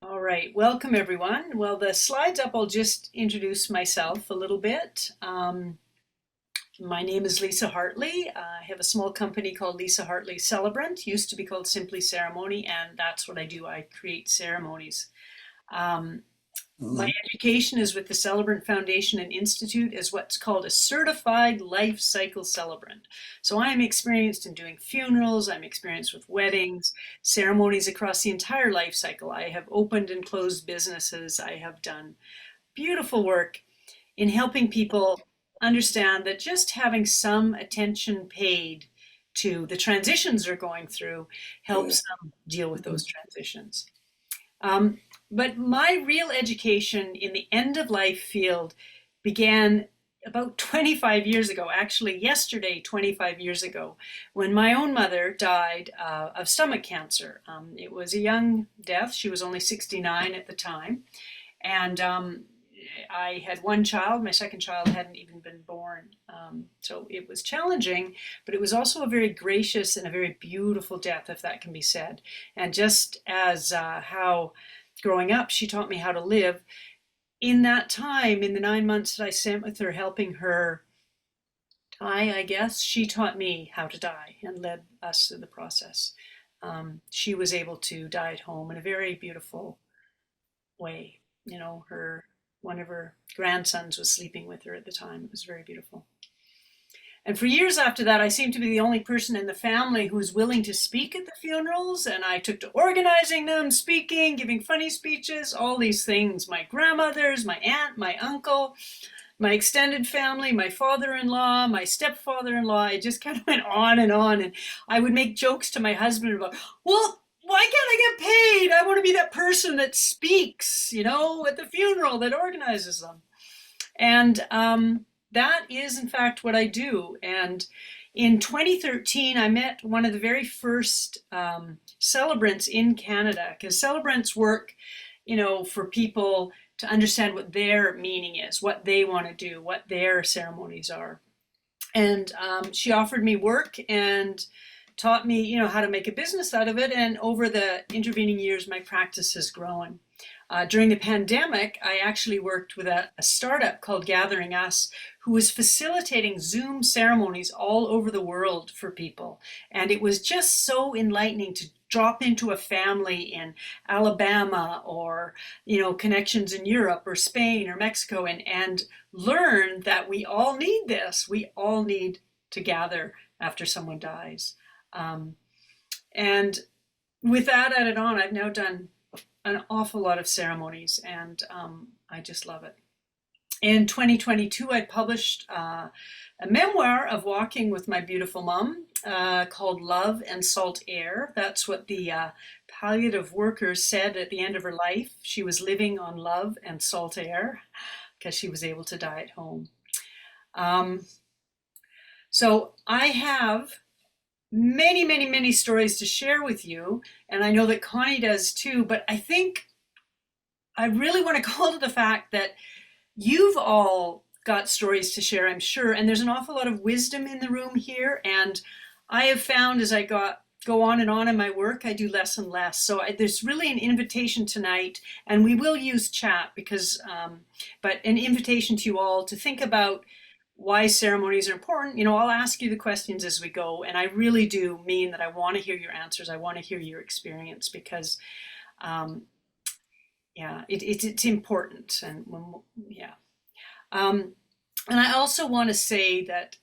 All right, welcome everyone. Well, the slides up, I'll just introduce myself a little bit. My name is Lisa Hartley. I have a small company called Lisa Hartley Celebrant, used to be called Simply Ceremony, and that's what I do. I create ceremonies. Um, my Mm. education is with the Celebrant Foundation and Institute as what's called a certified life cycle celebrant. So I'm experienced in doing funerals, I'm experienced with weddings, ceremonies across the entire life cycle. I have opened and closed businesses. I have done beautiful work in helping people understand that just having some attention paid to the transitions they're going through Yeah. helps them deal with those transitions. Um, but my real education in the end of life field began about 25 years ago, actually, yesterday, 25 years ago, when my own mother died of stomach cancer. It was a young death. She was only 69 at the time. And I had one child. My second child hadn't even been born. So it was challenging, but it was also a very gracious and a very beautiful death, if that can be said. And just as how growing up, she taught me how to live. In that time, in the 9 months that I spent with her, helping her die, I guess, she taught me how to die and led us through the process. She was able to die at home in a very beautiful way. You know, her one of her grandsons was sleeping with her at the time. It was very beautiful. And for years after that, I seemed to be the only person in the family who was willing to speak at the funerals. And I took to organizing them, speaking, giving funny speeches, all these things. My grandmothers, my aunt, my uncle, my extended family, my father-in-law, my stepfather-in-law. It just kind of went on and on. And I would make jokes to my husband about, well, why can't I get paid? I want to be that person that speaks, at the funeral, that organizes them. And that is, in fact, what I do. And in 2013, I met one of the very first celebrants in Canada, because celebrants work, for people to understand what their meaning is, what they want to do, what their ceremonies are. And she offered me work and taught me, how to make a business out of it. And over the intervening years, my practice has grown. During the pandemic, I actually worked with a startup called Gathering Us, who was facilitating Zoom ceremonies all over the world for people. And it was just so enlightening to drop into a family in Alabama or, connections in Europe or Spain or Mexico and learn that we all need this. We all need to gather after someone dies. Um, and with that added on, I've now done an awful lot of ceremonies, and I just love it. In 2022, I published a memoir of walking with my beautiful mom called Love and Salt Air. That's what the palliative workers said at the end of her life. She was living on love and salt air because she was able to die at home. Um, so I have many, many, many stories to share with you, and I know that Connie does too, but I think I really want to call to the fact that you've all got stories to share, I'm sure, and there's an awful lot of wisdom in the room here. And I have found as I go on and on in my work, I do less and less. So there's really an invitation tonight, and we will use chat because, but an invitation to you all to think about why ceremonies are important. I'll ask you the questions as we go, and I really do mean that I want to hear your answers. I want to hear your experience because um, yeah, it's important. And yeah. Um, and I also want to say that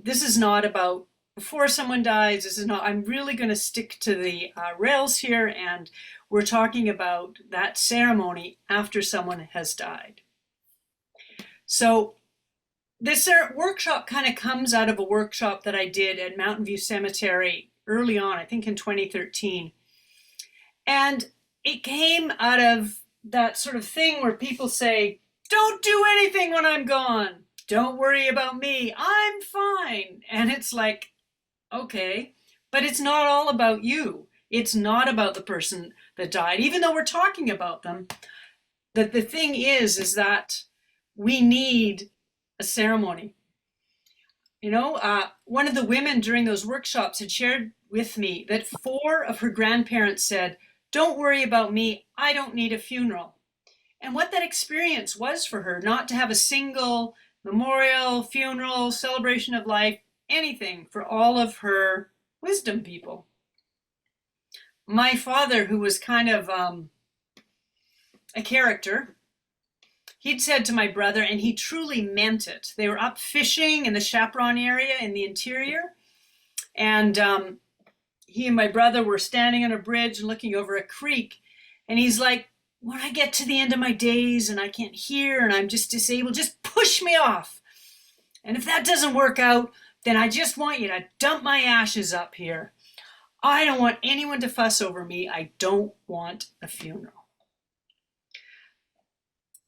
this is not about before someone dies. This is not, I'm really going to stick to the rails here, and we're talking about that ceremony after someone has died. So this workshop kind of comes out of a workshop that I did at Mountain View Cemetery early on, I think in 2013. And it came out of that sort of thing where people say, don't do anything when I'm gone. Don't worry about me. I'm fine. And it's like, okay, but it's not all about you. It's not about the person that died, even though we're talking about them. The thing is that we need a ceremony. One of the women during those workshops had shared with me that four of her grandparents said, Don't worry about me. I don't need a funeral. And what that experience was for her, not to have a single memorial, funeral, celebration of life, anything for all of her wisdom people. My father, who was kind of a character, he'd said to my brother, and he truly meant it. They were up fishing in the chaperone area in the interior, and he and my brother were standing on a bridge and looking over a creek, and he's like, when I get to the end of my days and I can't hear and I'm just disabled, just push me off. And if that doesn't work out, then I just want you to dump my ashes up here. I don't want anyone to fuss over me. I don't want a funeral.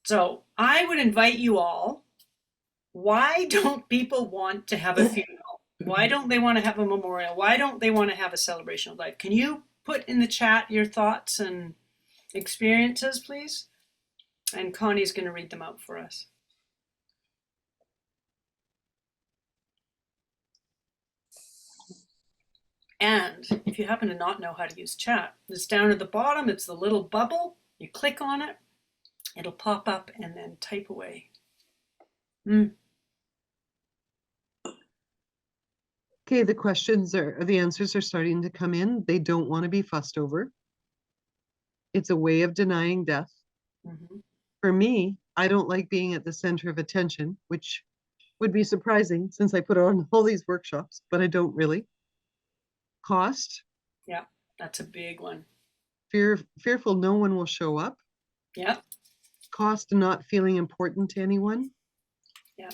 So I would invite you all. Why don't people want to have a funeral? Why don't they want to have a memorial? Why don't they want to have a celebration of life? Can you put in the chat your thoughts and experiences, please? And Connie's going to read them out for us. And if you happen to not know how to use chat, it's down at the bottom. It's the little bubble. You click on it, it'll pop up, and then type away. Okay, the answers are starting to come in. They don't want to be fussed over. It's a way of denying death. Mm-hmm. For me, I don't like being at the center of attention, which would be surprising since I put on all these workshops, but I don't really. Cost. Yeah, that's a big one. Fearful no one will show up. Yeah. Cost not feeling important to anyone. Yeah.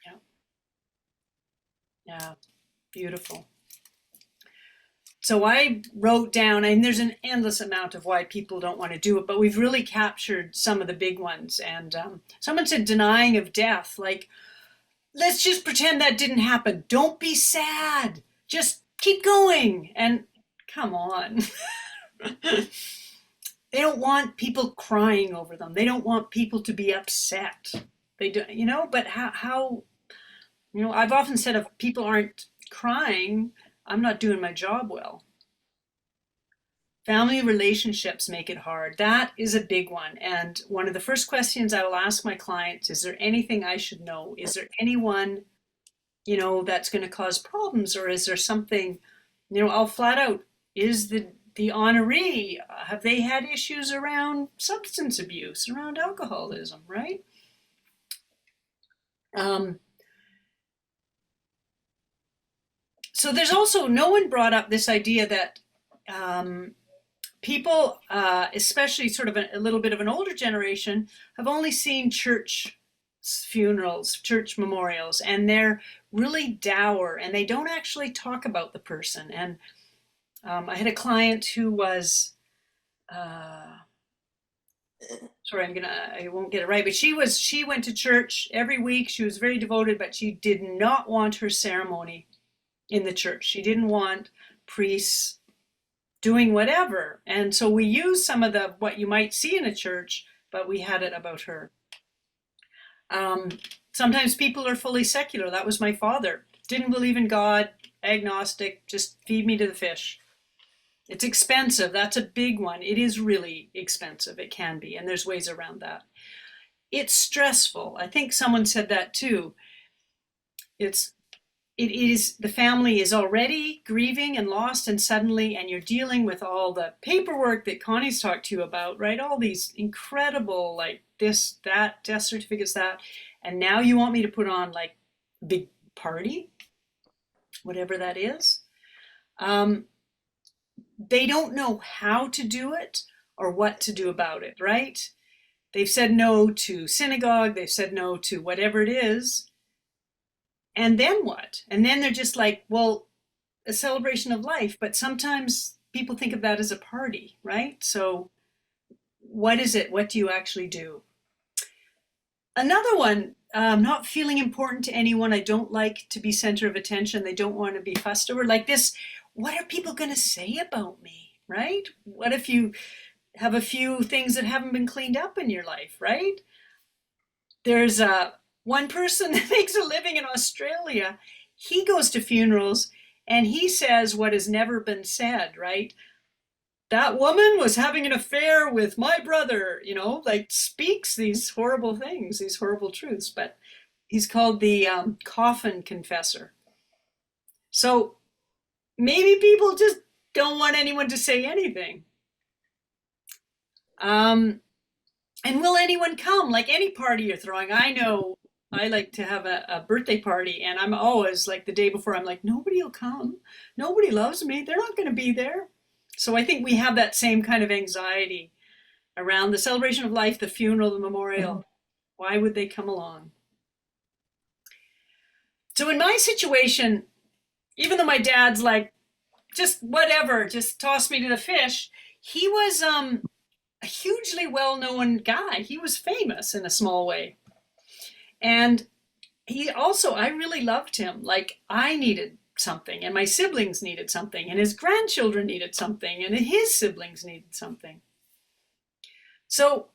Yeah. Yeah. Beautiful. So I wrote down, and there's an endless amount of why people don't want to do it, but we've really captured some of the big ones. And someone said denying of death, like, let's just pretend that didn't happen. Don't be sad. Just keep going. And come on. They don't want people crying over them. They don't want people to be upset. They do, but how, I've often said if people aren't crying, I'm not doing my job well. Family relationships make it hard. That is a big one. And one of the first questions I will ask my clients, is there anything I should know? Is there anyone, that's going to cause problems? Or is there something, I'll flat out, is the honoree, have they had issues around substance abuse, around alcoholism, right? So there's also, no one brought up this idea that people, especially sort of a little bit of an older generation, have only seen church funerals, church memorials, and they're really dour, and they don't actually talk about the person. And I had a client who was, sorry, I won't get it right, but she went to church every week. She was very devoted, but she did not want her ceremony in the church. She didn't want priests doing whatever. And so we used some of what you might see in a church, but we had it about her. Sometimes people are fully secular. That was my father. Didn't believe in God, agnostic, just feed me to the fish. It's expensive. That's a big one. It is really expensive. It can be, and there's ways around that. It's stressful. I think someone said that too. The family is already grieving and lost, and you're dealing with all the paperwork that Connie's talked to you about, right? All these incredible, like this, that, death certificates, that, and now you want me to put on like a big party, whatever that is. They don't know how to do it or what to do about it, right? They've said no to synagogue, they've said no to whatever it is. And then what? And then they're just like, well, a celebration of life, but sometimes people think of that as a party, right? So what is it? What do you actually do? Another one, not feeling important to anyone. I don't like to be center of attention. They don't want to be fussed over. Like this, what are people going to say about me, right? What if you have a few things that haven't been cleaned up in your life, right? There's one person that makes a living in Australia. He goes to funerals and he says what has never been said, right? that woman was having an affair with my brother, like speaks these horrible things, these horrible truths. But he's called the coffin confessor. So maybe people just don't want anyone to say anything. Um, and will anyone come? Like any party you're throwing, I know I like to have a birthday party, and I'm always like the day before, I'm like, nobody will come. Nobody loves me. They're not going to be there. So I think we have that same kind of anxiety around the celebration of life, the funeral, the memorial. Why would they come along? So in my situation, even though my dad's like, just whatever, just toss me to the fish, he was a hugely well known guy. He was famous in a small way. And he also, I really loved him. Like, I needed something, and my siblings needed something, and his grandchildren needed something, and his siblings needed something. So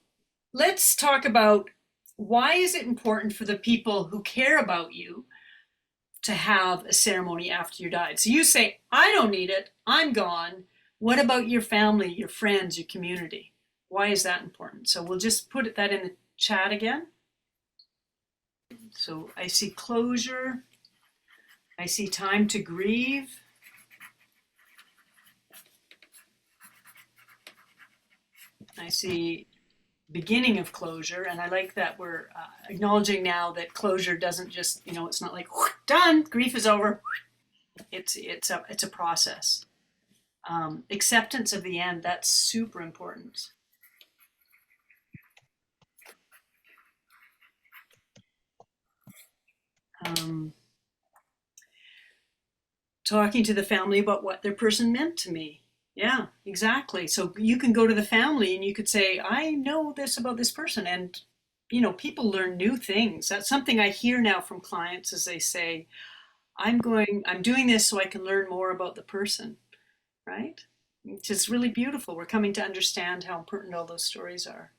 let's talk about, why is it important for the people who care about you to have a ceremony after you died? So you say, I don't need it, I'm gone. What about your family, your friends, your community? Why is that important? So we'll just put that in the chat again. So I see closure. I see time to grieve. I see beginning of closure, and I like that we're acknowledging now that closure doesn't just, it's not like done, grief is over. It's a process. Acceptance of the end, that's super important. Um, Talking to the family about what their person meant to me. Yeah, exactly. So you can go to the family and you could say, I know this about this person. And, people learn new things. That's something I hear now from clients as they say, I'm doing this so I can learn more about the person, right? Which is really beautiful. We're coming to understand how important all those stories are.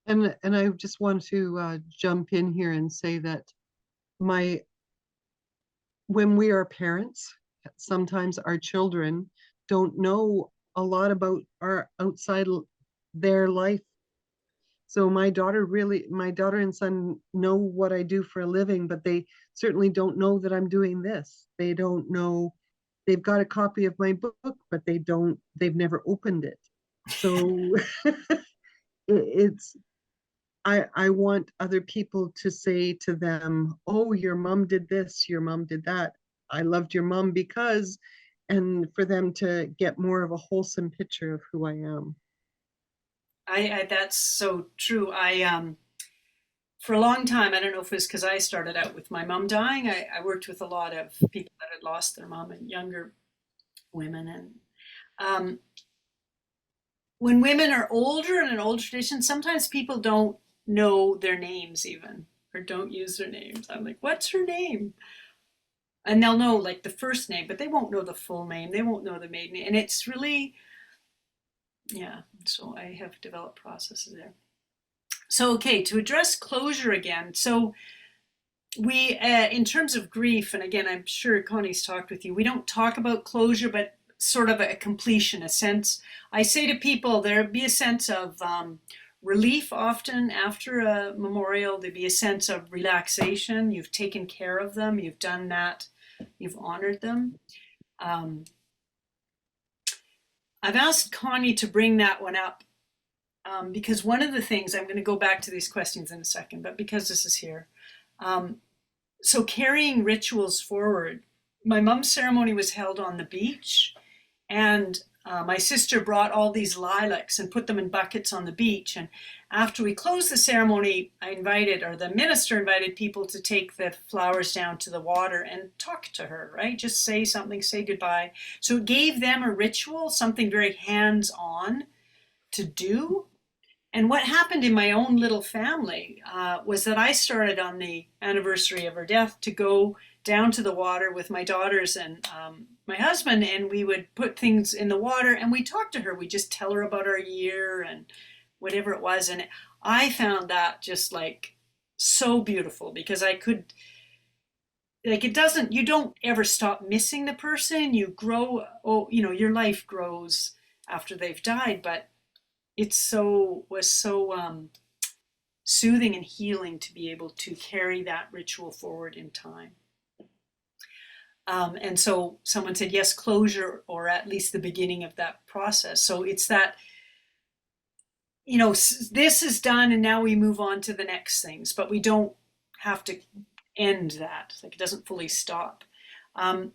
And I just want to jump in here and say that my when we are parents, sometimes our children don't know a lot about our outside their life. So my daughter and son know what I do for a living, but they certainly don't know that I'm doing this. They don't know. They've got a copy of my book, but they've never opened it. So it's I want other people to say to them, "Oh, your mom did this, your mom did that. I loved your mom because," and for them to get more of a wholesome picture of who I am. I that's so true. For a long time, I don't know if it was because I started out with my mom dying. I worked with a lot of people that had lost their mom and younger women. And um, when women are older in an old tradition, sometimes people don't know their names even, or don't use their names. I'm like, what's her name? And they'll know like the first name, but they won't know the full name. They won't know the maiden name. And it's really, yeah. So I have developed processes there. So, okay, to address closure again. So we, in terms of grief, and again, I'm sure Connie's talked with you, we don't talk about closure, but sort of a completion, a sense. I say to people, there'd be a sense of relief often after a memorial. There'd be a sense of relaxation. You've taken care of them, you've done that, you've honored them. Um, I've asked Connie to bring that one up because one of the things, I'm going to go back to these questions in a second, but because this is here. Um, so carrying rituals forward. My mom's ceremony was held on the beach, and my sister brought all these lilacs and put them in buckets on the beach. And after we closed the ceremony, the minister invited people to take the flowers down to the water and talk to her, right? Just say something, say goodbye. So it gave them a ritual, something very hands on to do. And what happened in my own little family was that I started on the anniversary of her death to go down to the water with my daughters and my husband, and we would put things in the water and we talk to her. We just tell her about our year and whatever it was. And I found that just like so beautiful because I could, like, you don't ever stop missing the person. You grow, your life grows after they've died, but was so soothing and healing to be able to carry that ritual forward in time. And so someone said, yes, closure, or at least the beginning of that process. So it's that, this is done and now we move on to the next things, but we don't have to end that. Like, it doesn't fully stop.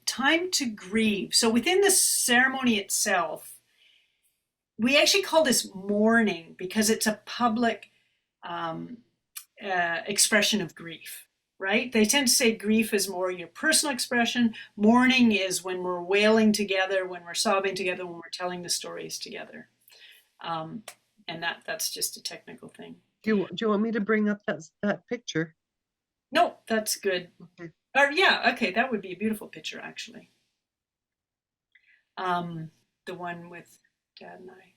Time to grieve. So within the ceremony itself, we actually call this mourning because it's a public expression of grief, right? They tend to say grief is more your personal expression. Mourning is when we're wailing together, when we're sobbing together, when we're telling the stories together. And that's just a technical thing. Do you want me to bring up that picture? No, that's good. Okay. Or yeah, okay, that would be a beautiful picture actually. The one with Dad and I.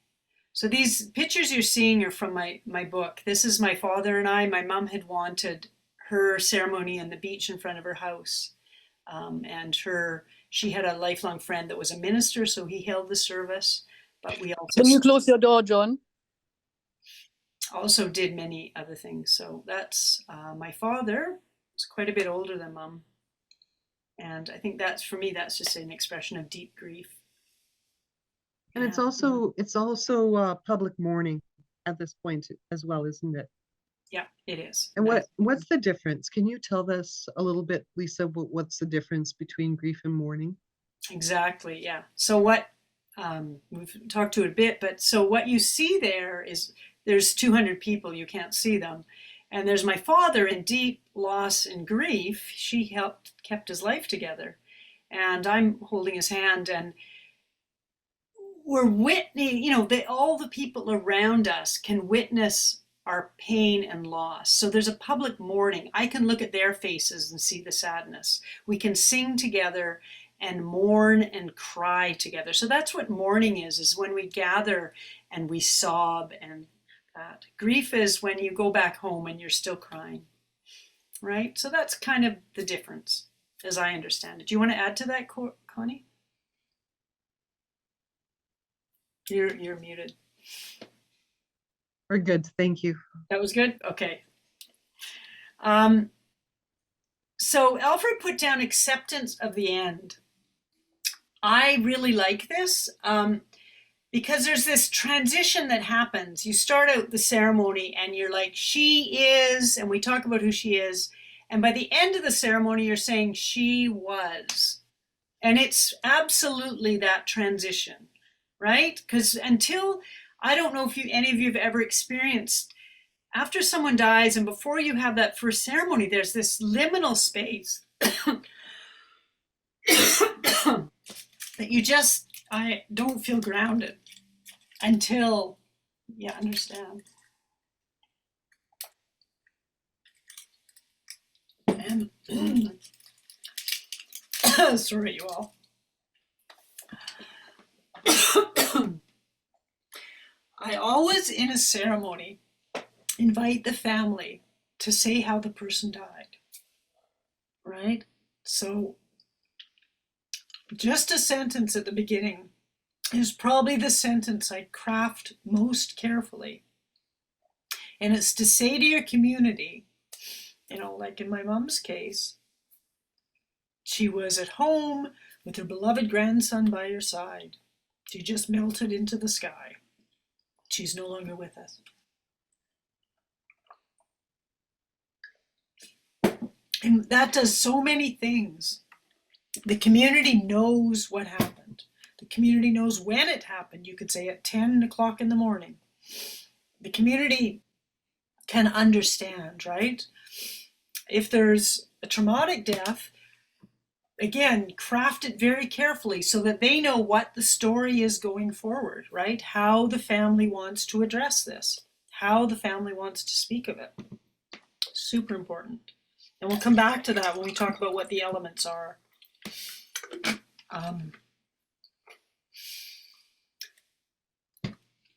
So these pictures you're seeing are from my book. This is my father and I. My mom had wanted her ceremony on the beach in front of her house. And she had a lifelong friend that was a minister, so he held the service. But we Can you close your door, John? Also did many other things. So that's my father. He's quite a bit older than Mom. And I think for me, that's just an expression of deep grief. And it's also public mourning at this point as well, isn't it? Yeah, it is. And what's the difference? Can you tell us a little bit, Lisa, what's the difference between grief and mourning? Exactly, yeah. So we've talked to it a bit, but so what you see there is there's 200 people, you can't see them. And there's my father in deep loss and grief. She kept his life together. And I'm holding his hand, and we're witnessing, all the people around us can witness our pain and loss. So there's a public mourning. I can look at their faces and see the sadness. We can sing together and mourn and cry together. So that's what mourning is when we gather and we sob. And that grief is when you go back home and you're still crying, right? So that's kind of the difference as I understand it. Do you want to add to that, Connie? You're muted. We're good, thank you. That was good? Okay. So Alfred put down acceptance of the end. I really like this because there's this transition that happens. You start out the ceremony and you're like, she is, and we talk about who she is. And by the end of the ceremony, you're saying she was. And it's absolutely that transition, right? Because I don't know if any of you have ever experienced, after someone dies and before you have that first ceremony, there's this liminal space that I don't feel grounded until you understand. And sorry, you all. I always, in a ceremony, invite the family to say how the person died, right? So just a sentence at the beginning is probably the sentence I craft most carefully. And it's to say to your community, like in my mom's case, she was at home with her beloved grandson by her side. She just melted into the sky. She's no longer with us. And that does so many things. The community knows what happened. The community knows when it happened. You could say at 10 o'clock in the morning. The community can understand, right? If there's a traumatic death, again, craft it very carefully so that they know what the story is going forward, right? How the family wants to address this, how the family wants to speak of it. Super important. And we'll come back to that when we talk about what the elements are.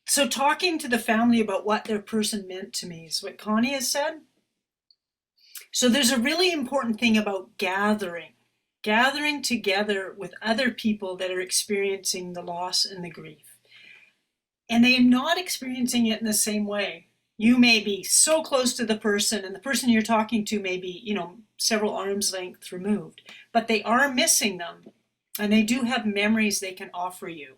So talking to the family about what their person meant to me is what Connie has said. So there's a really important thing about gathering together with other people that are experiencing the loss and the grief. and they are not experiencing it in the same way. You may be so close to the person, and the person you're talking to may be, several arms length removed, but they are missing them, and they do have memories they can offer you.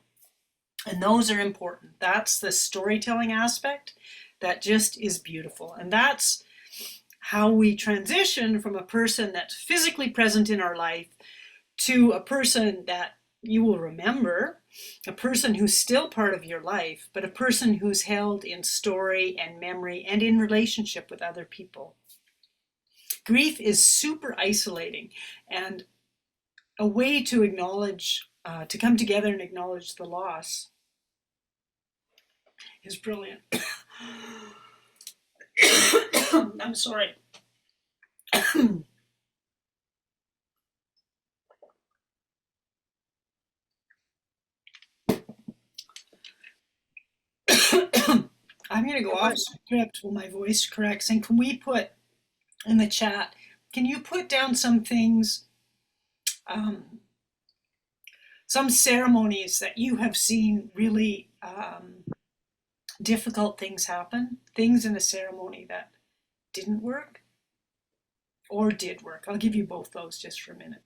And those are important. That's the storytelling aspect that just is beautiful. And that's how we transition from a person that's physically present in our life to a person that you will remember, a person who's still part of your life, but a person who's held in story and memory and in relationship with other people. Grief is super isolating, and a way to acknowledge, to come together and acknowledge the loss is brilliant. I'm sorry. I'm going to go off script while my voice corrects. And can we put in the chat, can you put down some things, um, some ceremonies that you have seen really difficult things happen? Things in a ceremony that didn't work or did work? I'll give you both those just for a minute.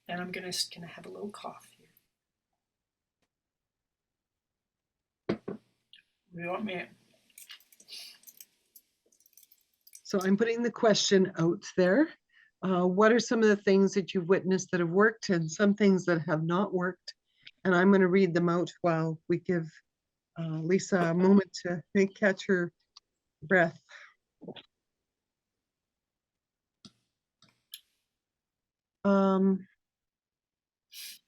And I'm gonna have a little cough here. You want me? So I'm putting the question out there. What are some of the things that you've witnessed that have worked and some things that have not worked? And I'm going to read them out while we give Lisa a moment to catch her breath.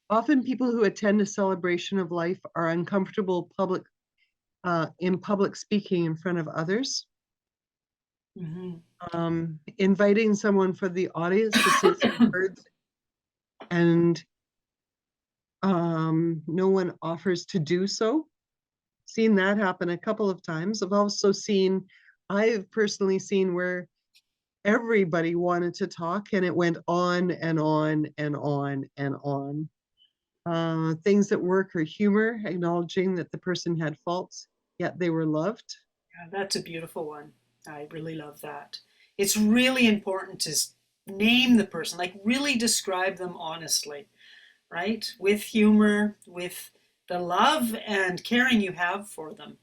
Often people who attend a celebration of life are uncomfortable in public speaking in front of others. Mm-hmm. Inviting someone for the audience to say some words and no one offers to do so. Seen that happen a couple of times. I've personally seen where everybody wanted to talk and it went on and on and on and on. Things that work are humor, acknowledging that the person had faults, yet they were loved. Yeah, that's a beautiful one. I really love that. It's really important to name the person, like really describe them honestly, right? With humor, with the love and caring you have for them.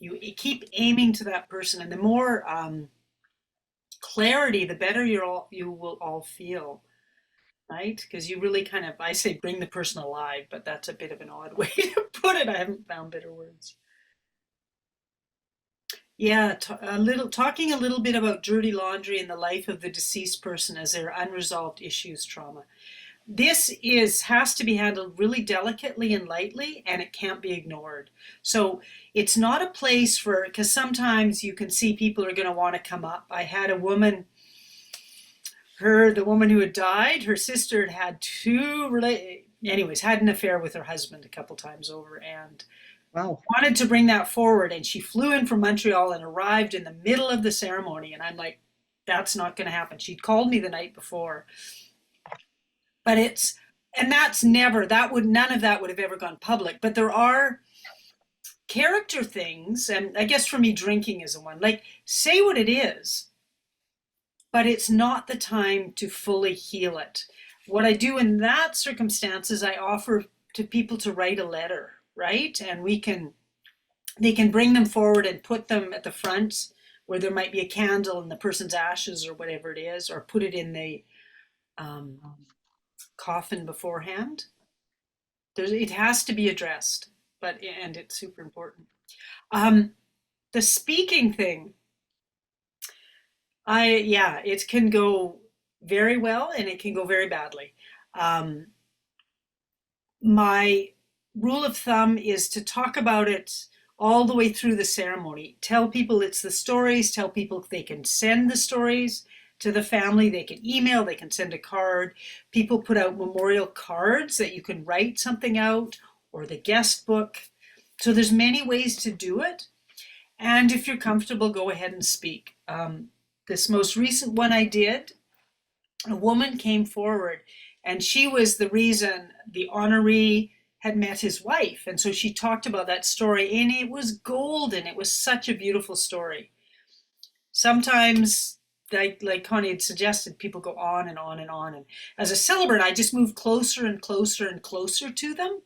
You keep aiming to that person, and the more clarity, the better you will all feel, right? Because you really kind of, I say, bring the person alive, but that's a bit of an odd way to put it. I haven't found better words. Yeah, talking a little bit about dirty laundry in the life of the deceased person as their unresolved issues, trauma. This has to be handled really delicately and lightly, and it can't be ignored. So it's not a place for, because sometimes you can see people are going to want to come up. I had a woman, the woman who had died, her sister had had an affair with her husband a couple times over, and Wow. wanted to bring that forward, and she flew in from Montreal and arrived in the middle of the ceremony, and I'm like, that's not going to happen. She'd called me the night before, but none of that would have ever gone public. But there are character things, and I guess for me drinking is one, like, say what it is, but it's not the time to fully heal it. What I do in that circumstance is I offer to people to write a letter, right? And they can bring them forward and put them at the front where there might be a candle and the person's ashes or whatever it is, or put it in the um, coffin beforehand. It has to be addressed, and it's super important. The speaking thing, it can go very well and it can go very badly. Um, my rule of thumb is to talk about it all the way through the ceremony. Tell people it's the stories, tell people they can send the stories to the family, they can email, they can send a card. People put out memorial cards that you can write something out, or the guest book. So there's many ways to do it. And if you're comfortable, go ahead and speak. This most recent one I did, a woman came forward, and she was the reason the honoree had met his wife. And so she talked about that story, and it was golden. It was such a beautiful story. Sometimes, like Connie had suggested, people go on and on and on. And as a celebrant, I just move closer and closer and closer to them.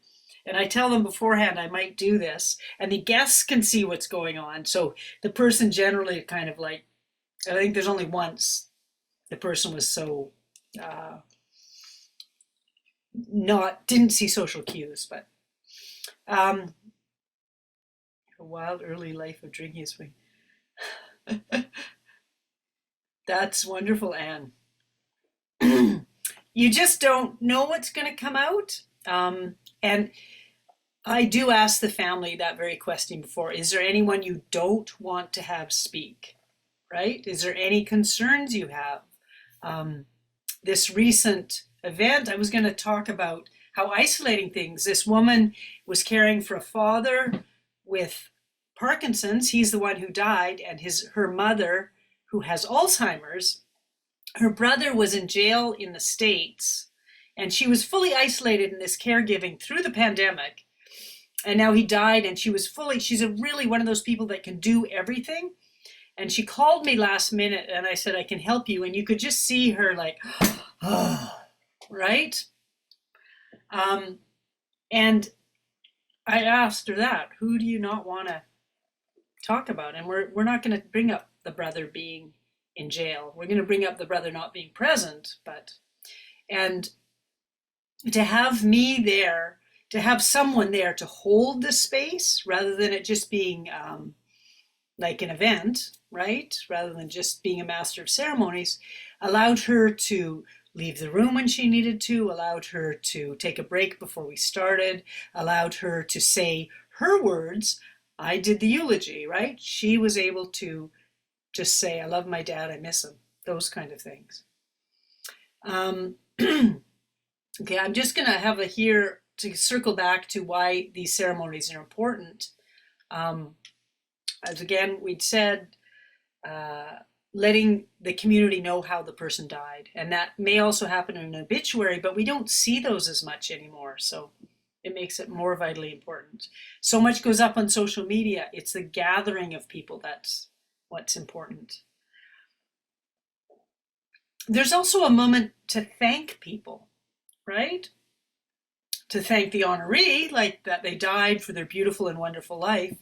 And I tell them beforehand I might do this, and the guests can see what's going on. So the person generally kind of like, I think there's only once the person was so uh, not didn't see social cues, but um, a wild early life of drinking swing. That's wonderful, Anne. You just don't know what's going to come out. And I do ask the family that very question before. Is there anyone you don't want to have speak? Right? Is there any concerns you have? Um, this recent event, I was going to talk about how isolating things. This woman was caring for a father with Parkinson's. He's the one who died, and her mother, who has Alzheimer's, her brother was in jail in the States, and she was fully isolated in this caregiving through the pandemic. And now he died, and she's a really one of those people that can do everything. And she called me last minute, and I said, I can help you. And you could just see her like, right? Um, and I asked her that, who do you not want to talk about? And we're not going to bring up the brother being in jail. We're going to bring up the brother not being present, and to have me there, to have someone there to hold the space rather than it just being like an event, right? Rather than just being a master of ceremonies, allowed her to leave the room when she needed to, allowed her to take a break before we started, allowed her to say her words. I did the eulogy, right? She was able to just say, I love my dad, I miss him, those kind of things. Um, okay, I'm just going to have a here to circle back to why these ceremonies are important. Um, as again, we'd said, uh, letting the community know how the person died. And that may also happen in an obituary, but we don't see those as much anymore. So it makes it more vitally important. So much goes up on social media. It's the gathering of people that's what's important. There's also a moment to thank people, right? To thank the honoree, like that they died for their beautiful and wonderful life,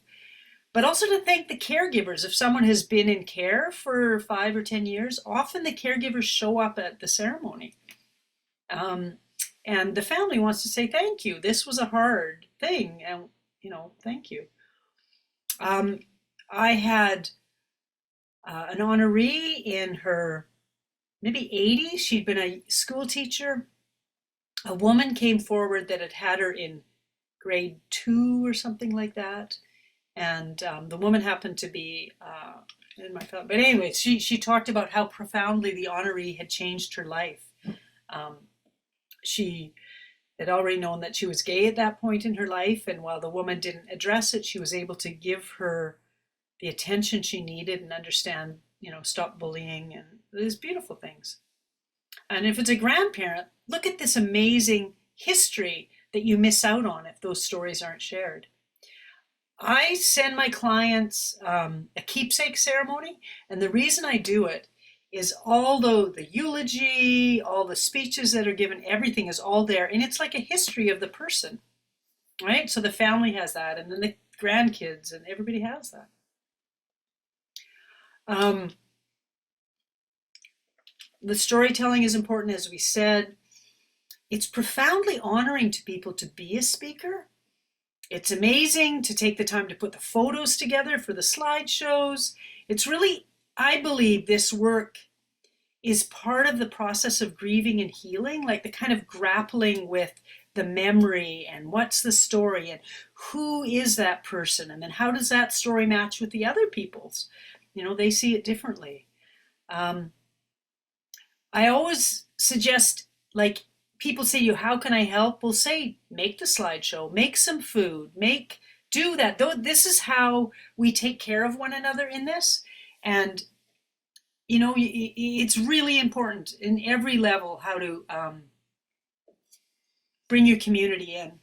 but also to thank the caregivers. If someone has been in care for 5 or 10 years, often the caregivers show up at the ceremony. Um, and the family wants to say thank you. This was a hard thing, and thank you. Um, I had an honoree in her maybe 80s. She'd been a school teacher. A woman came forward that had her in grade 2 or something like that. And the woman happened to be in my thought. But anyway, she talked about how profoundly the honoree had changed her life. Um, she had already known that she was gay at that point in her life, and while the woman didn't address it, she was able to give her the attention she needed and understand, stop bullying and these beautiful things. And if it's a grandparent, look at this amazing history that you miss out on if those stories aren't shared. I send my clients a keepsake ceremony, and the reason I do it is although the eulogy, all the speeches that are given, everything is all there, and it's like a history of the person, right? So the family has that, and then the grandkids, and everybody has that. Um, the storytelling is important, as we said. It's profoundly honoring to people to be a speaker. It's amazing to take the time to put the photos together for the slideshows. It's really, I believe this work is part of the process of grieving and healing, like the kind of grappling with the memory and what's the story and who is that person, and then how does that story match with the other people's. They see it differently. I always suggest, like, people say to you, how can I help? Well, say, make the slideshow, make some food, do that. This is how we take care of one another in this. And it's really important in every level how to bring your community in.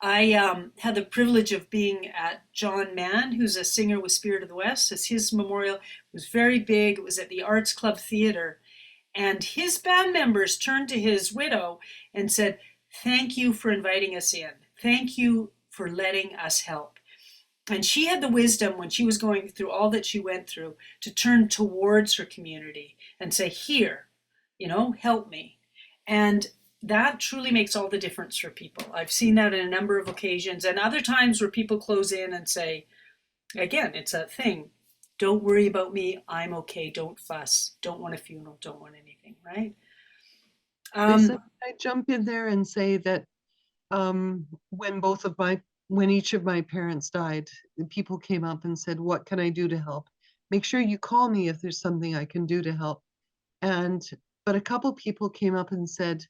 I had the privilege of being at John Mann, who's a singer with Spirit of the West, as his memorial. It was very big. It was at the Arts Club Theater. And his band members turned to his widow and said, "Thank you for inviting us in. Thank you for letting us help." And she had the wisdom when she was going through all that she went through to turn towards her community and say, "Here, help me." And that truly makes all the difference for people. I've seen that in a number of occasions and other times where people close in and say, again, it's that thing. Don't worry about me. I'm okay. Don't fuss. Don't want a funeral. Don't want anything, right? Lisa, Um, I jump in there and say that when when each of my parents died, the people came up and said, "What can I do to help? Make sure you call me if there's something I can do to help." And but a couple people came up and said,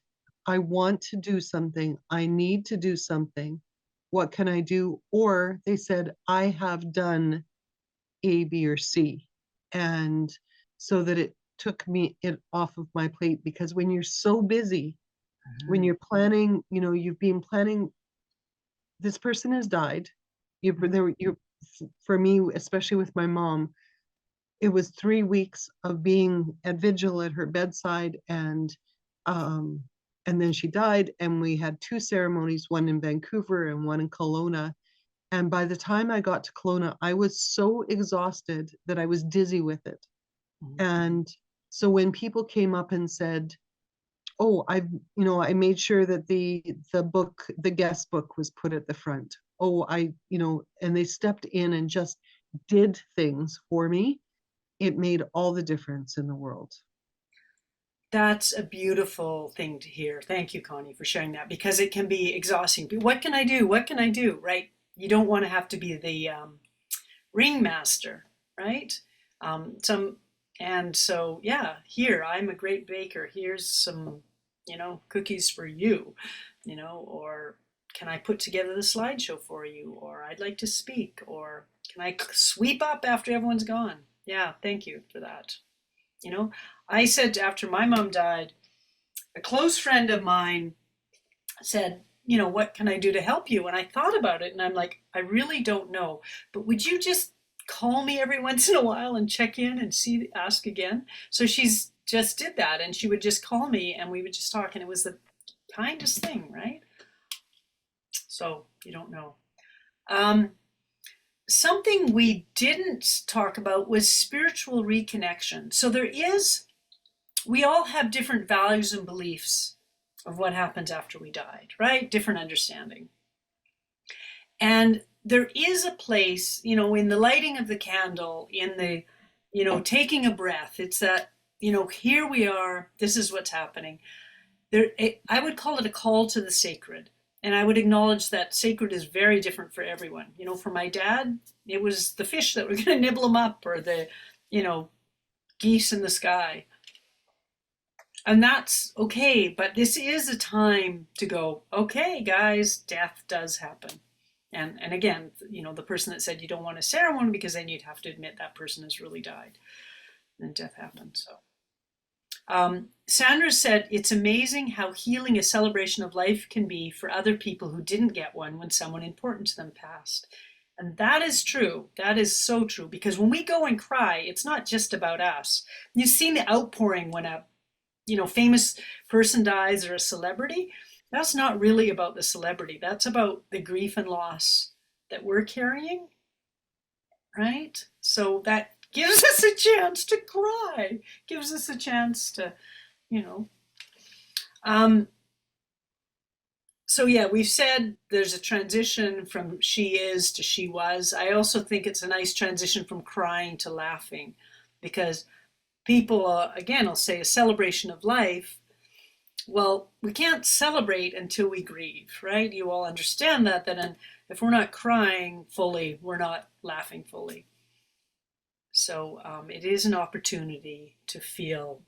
"I want to do something. I need to do something. What can I do?" Or they said, "I have done A, B, or C." And so that it took me it off of my plate, because when you're so busy, when you're planning, you've been planning, this person has died. You for me, especially with my mom, it was 3 weeks of being at vigil at her bedside, um and then she died, and we had two ceremonies, one in Vancouver and one in Kelowna. And by the time I got to Kelowna, I was so exhausted that I was dizzy with it. And so when people came up and said, "Oh, I made sure that the guest book was put at the front. Oh, and they stepped in and just did things for me." It made all the difference in the world. that's a beautiful thing to hear. Thank you, Connie, for sharing that because it can be exhausting. But what can I do? What can I do? Right? You don't want to have to be the ringmaster, right? Some and so yeah, here I'm a great baker. Here's some, cookies for you, or can I put together the slideshow for you? Or I'd like to speak, or can I sweep up after everyone's gone? Yeah, thank you for that. You know, I said after my mom died, a close friend of mine said, "What can I do to help you?" And I thought about it and I'm like, I really don't know. But would you just call me every once in a while and check in and ask again? So she's just did that and she would just call me and we would just talk and it was the kindest thing, right? So you don't know. Um, Something we didn't talk about was spiritual reconnection. So we all have different values and beliefs of what happens after we died, right? Different understanding. And there is a place, in the lighting of the candle, in the, taking a breath. It's that, here we are, this is what's happening. I would call it a call to the sacred. And I would acknowledge that sacred is very different for everyone. For my dad, it was the fish that were going to nibble him up or the, you know, geese in the sky. And that's okay. But this is a time to go, okay, guys, death does happen. And again, the person that said you don't want a ceremony because then you'd have to admit that person has really died and death happened. So Sandra said it's amazing how healing a celebration of life can be for other people who didn't get one when someone important to them passed. And that is true. That is so true. Because when we go and cry, it's not just about us. You've seen the outpouring when a famous person dies or a celebrity. That's not really about the celebrity. That's about the grief and loss that we're carrying, right? So that gives us a chance to cry, gives us a chance to, you know. Um, so yeah, we've said there's a transition from she is to she was. I also think it's a nice transition from crying to laughing because people, again, will say a celebration of life. Well, we can't celebrate until we grieve, right? You all understand that if we're not crying fully, we're not laughing fully. So it is an opportunity to feel,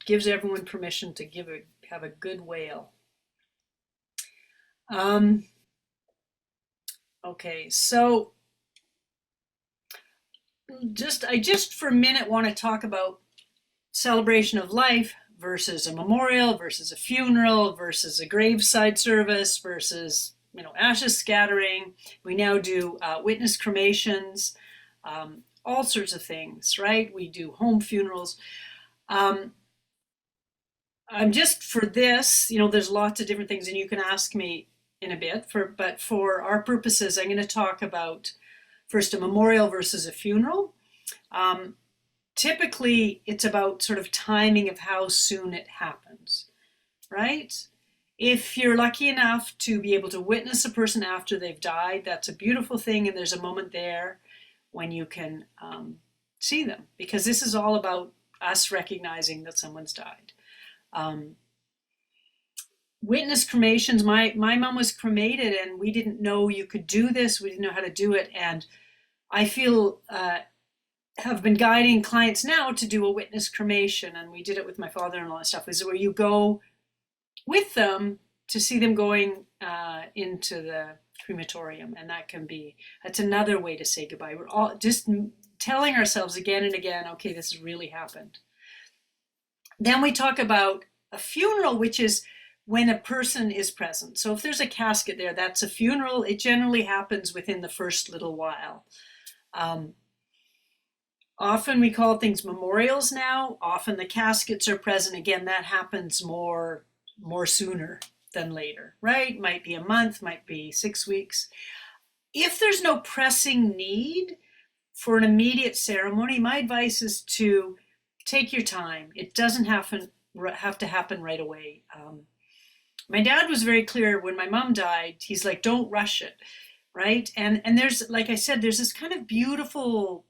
gives everyone permission to have a good wail. Okay, so I just for a minute want to talk about celebration of life versus a memorial versus a funeral versus a graveside service versus ashes scattering. We now do witness cremations, all sorts of things, right? We do home funerals. Um, I'm just for this, there's lots of different things, and you can ask me in a bit. But for our purposes, I'm going to talk about first a memorial versus a funeral. Um, Typically, it's about sort of timing of how soon it happens, right? If you're lucky enough to be able to witness a person after they've died, that's a beautiful thing, and there's a moment there when you can see them, because this is all about us recognizing that someone's died. Um, Witness cremations. My mom was cremated, and we didn't know you could do this. We didn't know how to do it, and I feel have been guiding clients now to do a witness cremation, and we did it with my father-in-law and stuff. Is where you go with them to see them going into the crematorium, and that's another way to say goodbye. We're all just telling ourselves again and again, okay, this has really happened. Then we talk about a funeral, which is when a person is present. So if there's a casket there, that's a funeral. It generally happens within the first little while. Um, Often we call things memorials now. Often the caskets are present. Again, that happens more sooner than later, right? Might be a month, might be 6 weeks. If there's no pressing need for an immediate ceremony, my advice is to take your time. It doesn't have to happen right away. My dad was very clear when my mom died. He's like, don't rush it, right? And there's, like I said, there's this kind of beautiful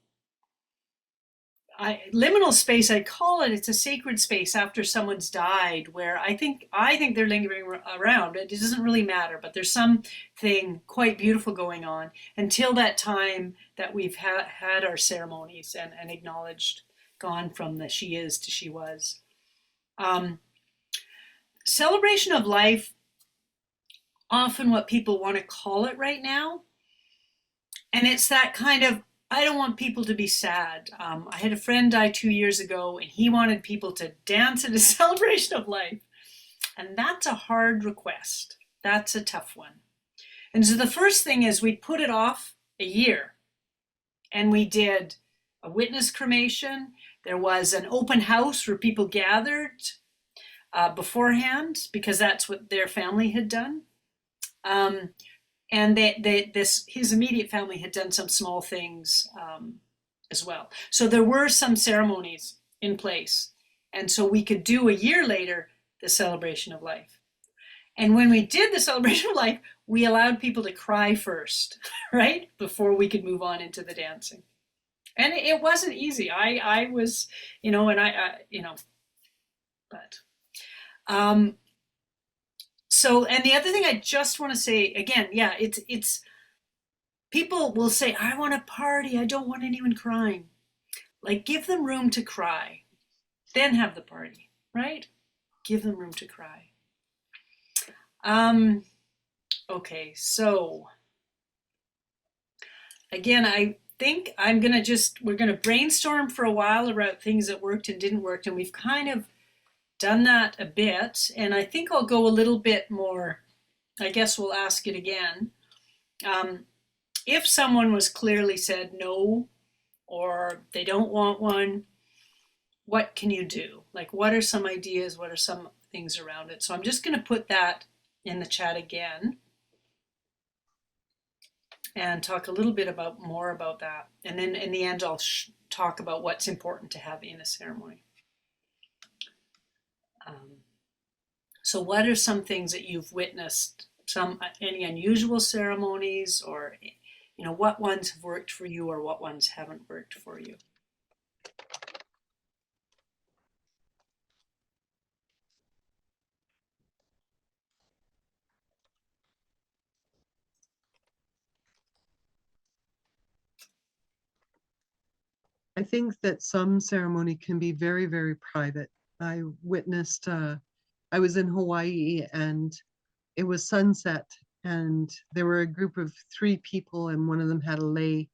liminal space, I call it. It's a sacred space after someone's died, where I think they're lingering around. It doesn't really matter, but there's something quite beautiful going on until that time that we've had our ceremonies and acknowledged, gone from the she is to she was. Um, Celebration of life, often what people want to call it right now, and it's that kind of, I don't want people to be sad. I had a friend die 2 years ago, and he wanted people to dance at a celebration of life. And that's a hard request. That's a tough one. And so the first thing is we put it off a year, and we did a witness cremation. There was an open house where people gathered beforehand because that's what their family had done. Um, and his immediate family had done some small things as well. So there were some ceremonies in place, and so we could do a year later the celebration of life. And when we did the celebration of life, we allowed people to cry first, right, before we could move on into the dancing. And it wasn't easy. I was, and but. Um, so, and the other thing I just want to say again, yeah, it's people will say, I want a party. I don't want anyone crying. Like, give them room to cry, then have the party, right? Give them room to cry. Um, okay, so again, I think we're gonna brainstorm for a while about things that worked and didn't work, and we've kind of done that a bit, and I think I'll go a little bit more. I guess we'll ask it again. Um, if someone was clearly said no, or they don't want one, what can you do? Like, what are some ideas? What are some things around it? So I'm just going to put that in the chat again and talk a little bit more about that. And then in the end, I'll talk about what's important to have in a ceremony. Um, so what are some things that you've witnessed? Any unusual ceremonies, or what ones have worked for you or what ones haven't worked for you? I think that some ceremony can be very, very private. I witnessed, I was in Hawaii and it was sunset, and there were a group of three people, and one of them had to lay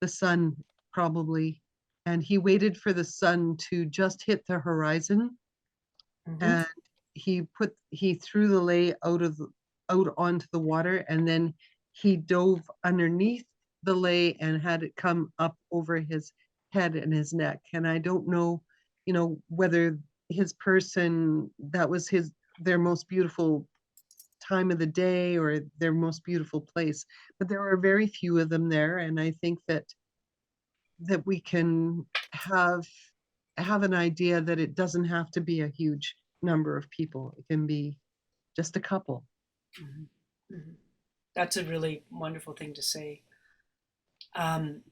the sun probably, and he waited for the sun to just hit the horizon, Hmm. and he threw the lei out onto the water, and then he dove underneath the lei and had it come up over his head and his neck. And I don't know, whether his person, that was their most beautiful time of the day or their most beautiful place, but there were very few of them there. And I think that we can have an idea that it doesn't have to be a huge number of people. It can be just a couple. Hmm. Hmm. That's a really wonderful thing to say. Um,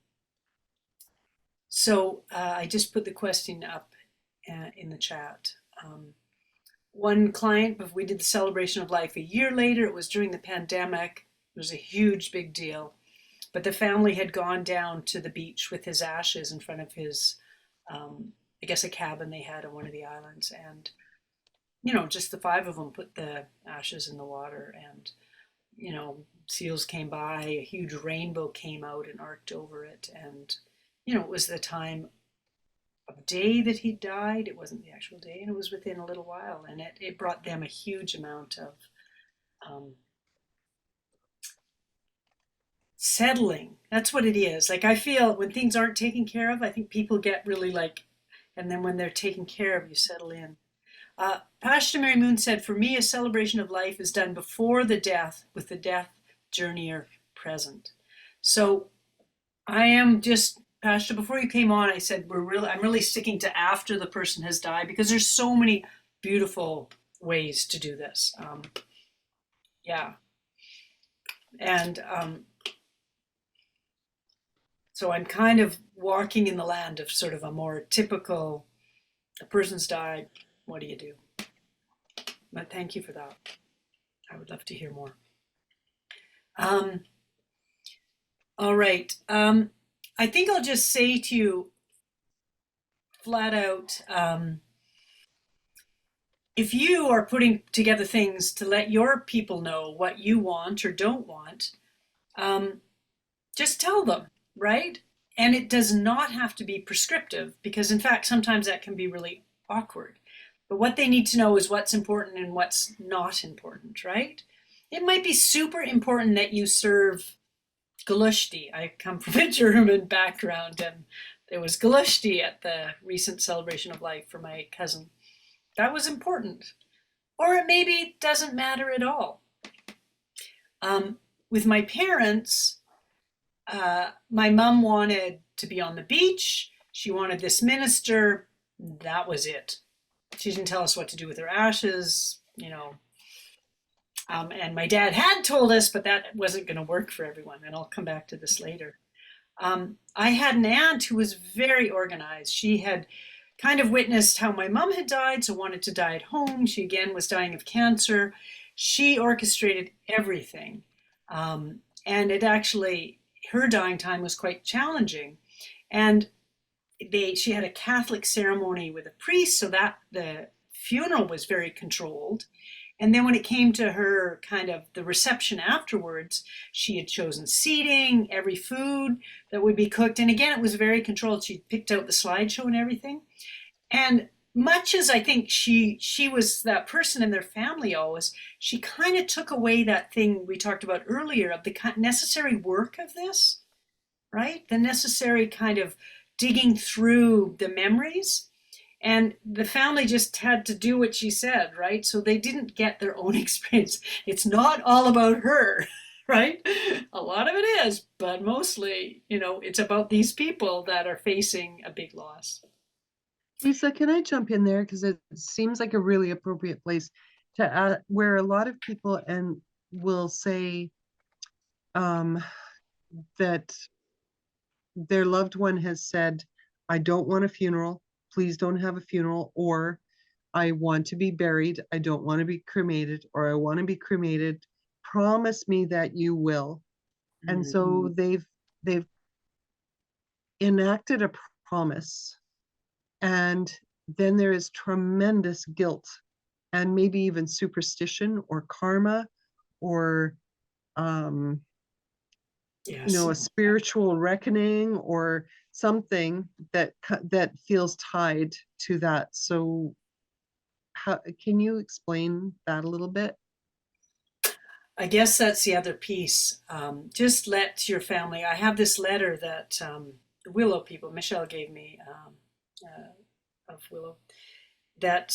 I just put the question up in the chat. Um, One client, but we did the celebration of life a year later. It was during the pandemic. It was a huge, big deal. But the family had gone down to the beach with his ashes in front of his, I guess, a cabin they had on one of the islands. And, just the five of them put the ashes in the water. And, seals came by, a huge rainbow came out and arced over it. And, it was the time of day that he died. It wasn't the actual day, and it was within a little while. And it brought them a huge amount of um, settling. That's what it is. Like, I feel when things aren't taken care of, I think people get really like, and then when they're taken care of, you settle in. Pastor Mary Moon said, "For me, a celebration of life is done before the death, with the death journeyer present." So I am just, Pastor, before you came on, I said I'm really sticking to after the person has died, because there's so many beautiful ways to do this. Yeah, and so I'm kind of walking in the land of sort of a more typical, a person's died, what do you do? But thank you for that. I would love to hear more. Um, all right. I think I'll just say to you flat out, if you are putting together things to let your people know what you want or don't want, um, just tell them, right? And it does not have to be prescriptive, because, in fact, sometimes that can be really awkward. But what they need to know is what's important and what's not important, right? It might be super important that you serve Galushti. I come from a German background, and there was Galushti at the recent celebration of life for my cousin. That was important. Or it maybe doesn't matter at all. With my parents, my mom wanted to be on the beach. She wanted this minister. That was it. She didn't tell us what to do with her ashes. And my dad had told us, but that wasn't going to work for everyone. And I'll come back to this later. I had an aunt who was very organized. She had kind of witnessed how my mom had died, so wanted to die at home. She again was dying of cancer. She orchestrated everything. And it actually, her dying time was quite challenging. And she had a Catholic ceremony with a priest, so that the funeral was very controlled. And then when it came to her kind of the reception afterwards, she had chosen seating, every food that would be cooked. And again, it was very controlled. She picked out the slideshow and everything. And much as I think she was that person in their family always, she kind of took away that thing we talked about earlier of the necessary work of this, right? The necessary kind of digging through the memories, and the family just had to do what she said, right? So they didn't get their own experience. It's not all about her, right? A lot of it is, but mostly, it's about these people that are facing a big loss. Lisa, can I jump in there? Because it seems like a really appropriate place to where a lot of people and will say um, that their loved one has said, I don't want a funeral. Please don't have a funeral. Or I want to be buried. I don't want to be cremated, or I want to be cremated. Promise me that you will. And Mm. so they've enacted a promise, and then there is tremendous guilt and maybe even superstition or karma or um, Yes. a spiritual reckoning or something that feels tied to that. So how can you explain that a little bit? I guess that's the other piece. Just let your family. I have this letter that the Willow people, Michelle gave me of Willow, that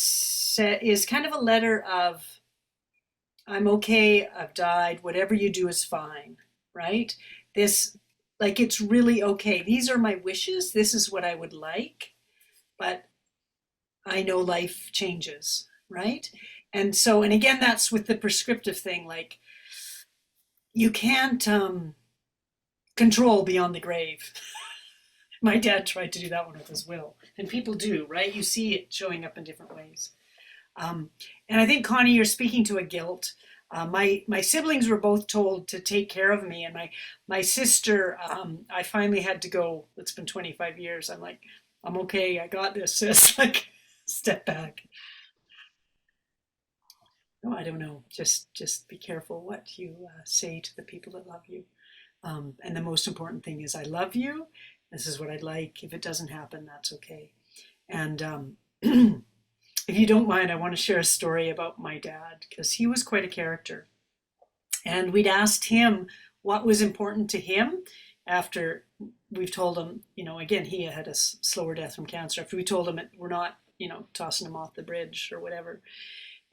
is kind of a letter of, I'm okay, I've died, whatever you do is fine, right? This, like, it's really okay. These are my wishes, this is what I would like, but I know life changes, right? And so, and again, that's with the prescriptive thing, like, you can't control beyond the grave. My dad tried to do that one with his will, and people do, right? You see it showing up in different ways. Um, and I think, Connie, you're speaking to a guilt. My siblings were both told to take care of me, and my sister, I finally had to go. It's been 25 years. I'm like, I'm okay. I got this, sis. Like, step back. No, I don't know. Just be careful what you say to the people that love you. And the most important thing is, I love you. This is what I'd like. If it doesn't happen, that's okay. And if you don't mind, I want to share a story about my dad because he was quite a character. And we'd asked him what was important to him after we've told him, again, he had a slower death from cancer. After we told him we're not, tossing him off the bridge or whatever.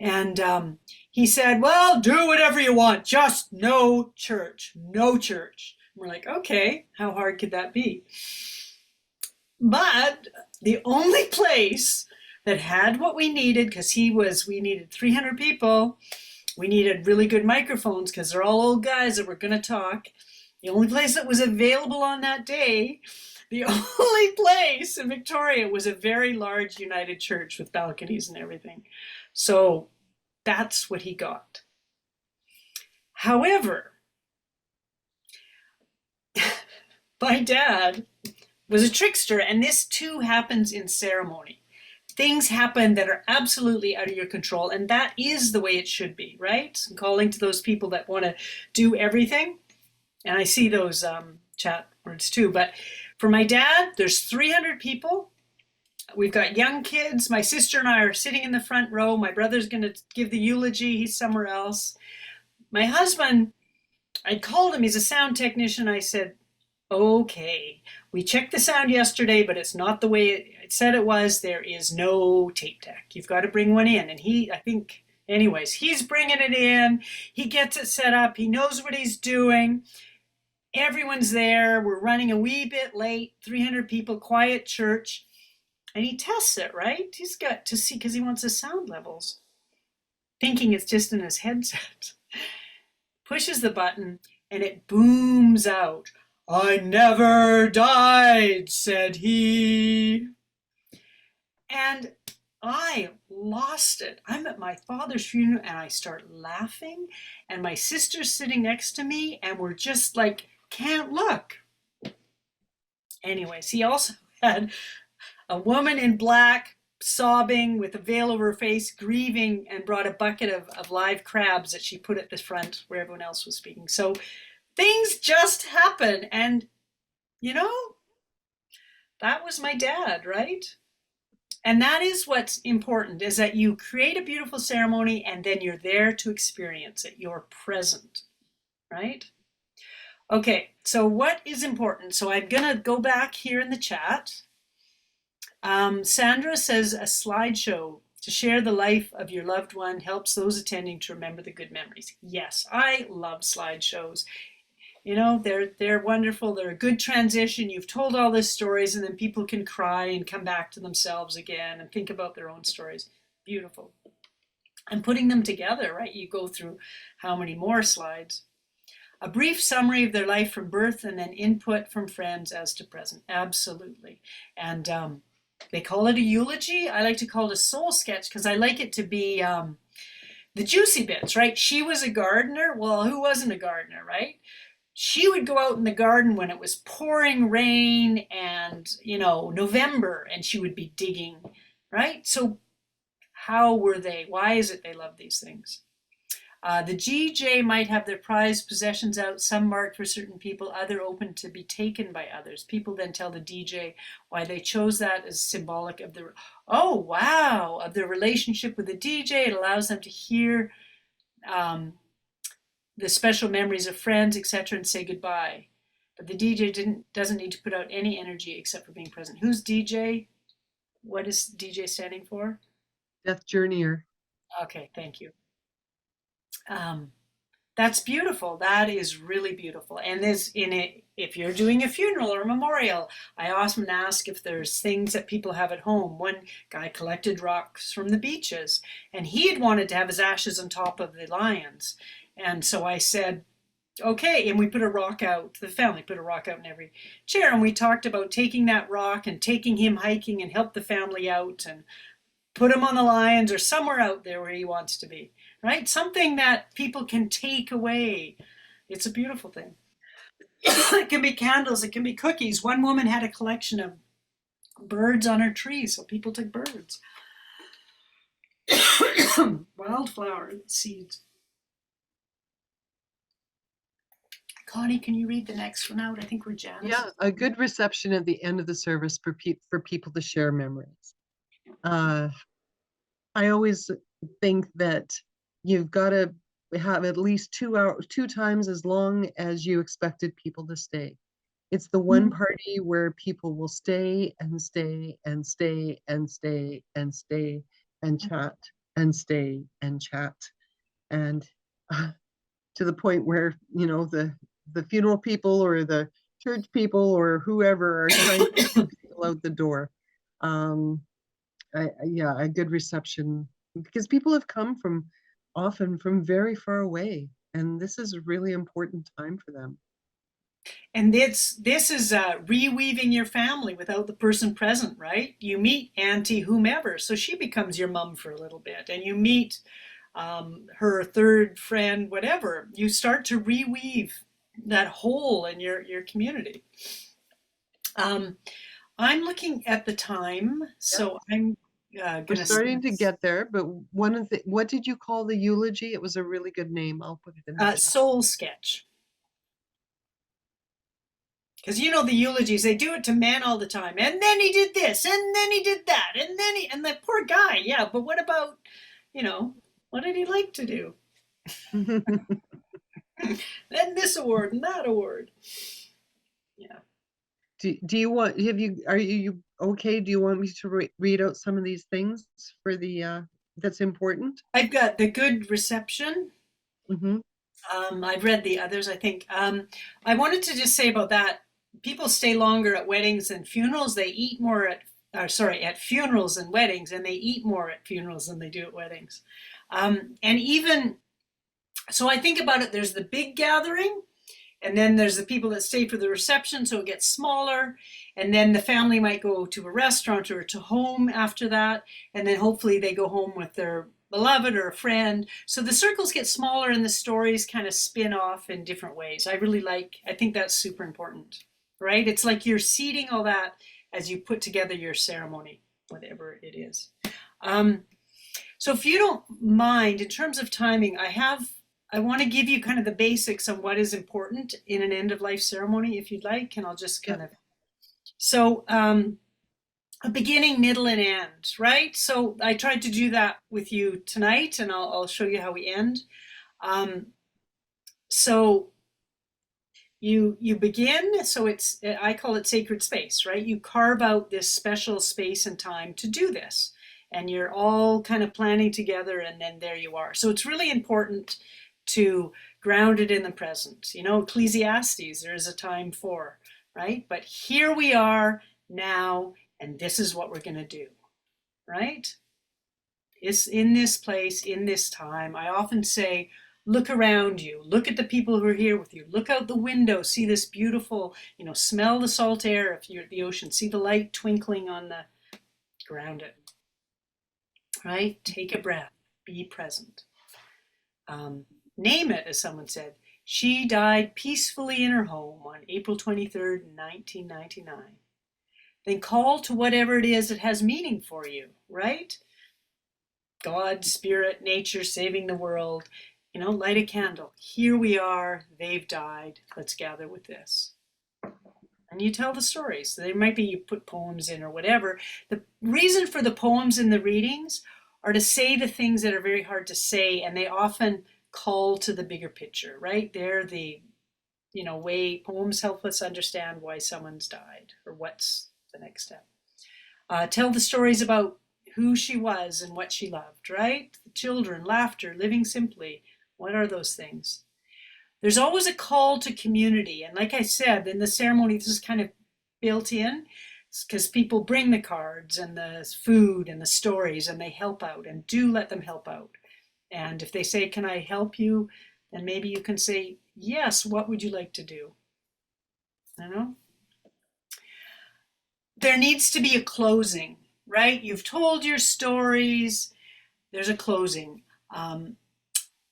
And he said, well, do whatever you want, just no church, no church. And we're like, okay, how hard could that be? But the only place that had what we needed, because we needed 300 people, we needed really good microphones because they're all old guys that were going to talk. The only place that was available on that day, the only place in Victoria was a very large United Church with balconies and everything. So that's what he got. However, my dad was a trickster, and this too happens in ceremony. Things happen that are absolutely out of your control, and that is the way it should be, right? And calling to those people that want to do everything, and I see those chat words too. But for my dad, there's 300 people. We've got young kids. My sister and I are sitting in the front row. My brother's going to give the eulogy. He's somewhere else. My husband, I called him. He's a sound technician. I said, okay, we checked the sound yesterday, but it's not the way it said it was. There is no tape deck. You've got to bring one in. And I think, anyways, he's bringing it in. He gets it set up. He knows what he's doing. Everyone's there. We're running a wee bit late. 300 people, quiet church. And he tests it, right? He's got to see because he wants the sound levels, thinking it's just in his headset. Pushes the button and it booms out. I never died, said he. And I lost it. I'm at my father's funeral and I start laughing, and my sister's sitting next to me, and we're just like, can't look. Anyways, he also had a woman in black sobbing with a veil over her face, grieving, and brought a bucket of live crabs that she put at the front where everyone else was speaking. So things just happen. And, you know, that was my dad, right? And that is what's important, is that you create a beautiful ceremony and then you're there to experience it. You're present, right? Okay, so what is important? So I'm going to go back here in the chat. Sandra says a slideshow to share the life of your loved one helps those attending to remember the good memories. Yes, I love slideshows. They're wonderful. They're a good transition. You've told all these stories, and then people can cry and come back to themselves again and think about their own stories. Beautiful. And putting them together, right? You go through how many more slides? A brief summary of their life from birth, and then input from friends as to present. Absolutely. And they call it a eulogy. I like to call it a soul sketch because I like it to be the juicy bits, right? She was a gardener. Well, who wasn't a gardener, right? She would go out in the garden when it was pouring rain and, November, and she would be digging, right? So how were they? Why is it they love these things? The GJ might have their prized possessions out, some marked for certain people, other open to be taken by others. People then tell the DJ why they chose that as symbolic of the, oh wow, of their relationship with the DJ. It allows them to hear um, the special memories of friends, etc., and say goodbye. But the DJ doesn't need to put out any energy except for being present. Who's DJ? What is DJ standing for? Death Journeyer. Okay, thank you. Um, That's beautiful. That is really beautiful. And there's in it, if you're doing a funeral or a memorial, I often ask if there's things that people have at home. One guy collected rocks from the beaches, and he had wanted to have his ashes on top of the lions. And so I said, okay, and we put a rock out. The family put a rock out in every chair, and we talked about taking that rock and taking him hiking and help the family out and put him on the lions or somewhere out there where he wants to be, right? Something that people can take away. It's a beautiful thing. It can be candles, it can be cookies. One woman had a collection of birds on her tree, so people took birds. Wildflower seeds. Connie, can you read the next one out? I think we're Janice. Yeah, a good reception at the end of the service for people to share memories. I always think that you've got to have at least 2 hours, 2 times as long as you expected people to stay. It's the one party where people will stay and stay and stay and stay and stay and chat and stay and chat. And to the point where, the funeral people or the church people or whoever are trying to get people out the door. Um, yeah, a good reception because people have come from often from very far away, and this is a really important time for them. And this is reweaving your family without the person present, right? You meet Auntie whomever, so she becomes your mom for a little bit, and you meet her third friend, whatever. You start to reweave that hole in your community. Um, I'm looking at the time, Yeah, so I'm we're gonna starting to get there, but what did you call the eulogy? It was a really good name. I'll put it in the chat. soul sketch. Because you know the eulogies, they do it to men all the time. And then he did this, and then he did that, and then and the poor guy, yeah, but what about, you know, what did he like to do? Then this award and that award. Yeah. Do you want are you okay? Do you want me to read out some of these things for the that's important? I've got the good reception. Hmm. I've read the others, I think. I wanted to just say about that. People stay longer at weddings and funerals. They eat more at funerals and weddings, and they eat more at funerals than they do at weddings. And even so, I think about it. There's the big gathering, and then there's the people that stay for the reception, so it gets smaller. And then the family might go to a restaurant or to home after that. And then hopefully they go home with their beloved or a friend. So the circles get smaller and the stories kind of spin off in different ways. I think that's super important, right? It's like you're seeding all that as you put together your ceremony, whatever it is. Um, so if you don't mind, in terms of timing, I want to give you kind of the basics on what is important in an end of life ceremony, if you'd like, and I'll just Yeah. kind of so a beginning, middle, and end, right? So I tried to do that with you tonight, and I'll show you how we end. Um, so you begin, so it's I call it sacred space, right? You carve out this special space and time to do this, and you're all kind of planning together, and then there you are. So it's really important to ground it in the present. You know, Ecclesiastes, there is a time for, right? But here we are now, and this is what we're going to do, right? It's in this place, in this time. I often say, look around you, look at the people who are here with you, look out the window, see this beautiful, smell the salt air if you're at the ocean, see the light twinkling on the ground, it, right? Take a breath, be present. Name it, as someone said. She died peacefully in her home on April 23rd, 1999. Then call to whatever it is that has meaning for you, right? God, spirit, nature, saving the world. Light a candle. Here we are, they've died. Let's gather with this. And you tell the stories. So there might be you put poems in or whatever. The reason for the poems in the readings are to say the things that are very hard to say, and they often call to the bigger picture, right? They're the way poems help us understand why someone's died or what's the next step. Tell the stories about who she was and what she loved, right? The children, laughter, living simply. What are those things? There's always a call to community. And like I said, in the ceremony, this is kind of built in because people bring the cards and the food and the stories and they help out, and do let them help out. And if they say, "Can I help you?" then maybe you can say, "Yes, what would you like to do?" You know? There needs to be a closing, right? You've told your stories, there's a closing.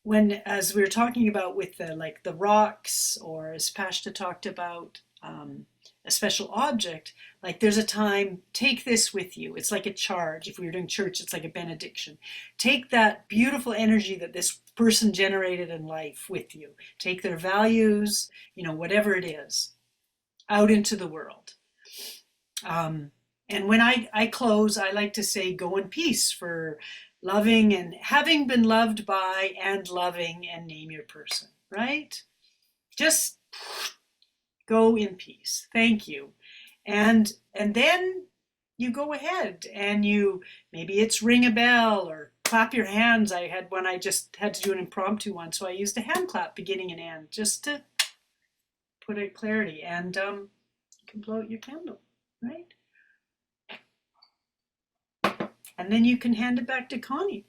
When, as we were talking about with the rocks, or as Pashta talked about, a special object, like there's a time, take this with you. It's like a charge. If we were doing church, it's like a benediction. Take that beautiful energy that this person generated in life with you. Take their values, whatever it is, out into the world. And when I close, I like to say, go in peace, for loving and having been loved by and loving, and name your person, right? Just go in peace. Thank you. And then you go ahead and maybe it's ring a bell or clap your hands. I had one, I just had to do an impromptu one, so I used a hand clap beginning and end just to put it clarity. And you can blow out your candle, right? And then you can hand it back to Connie.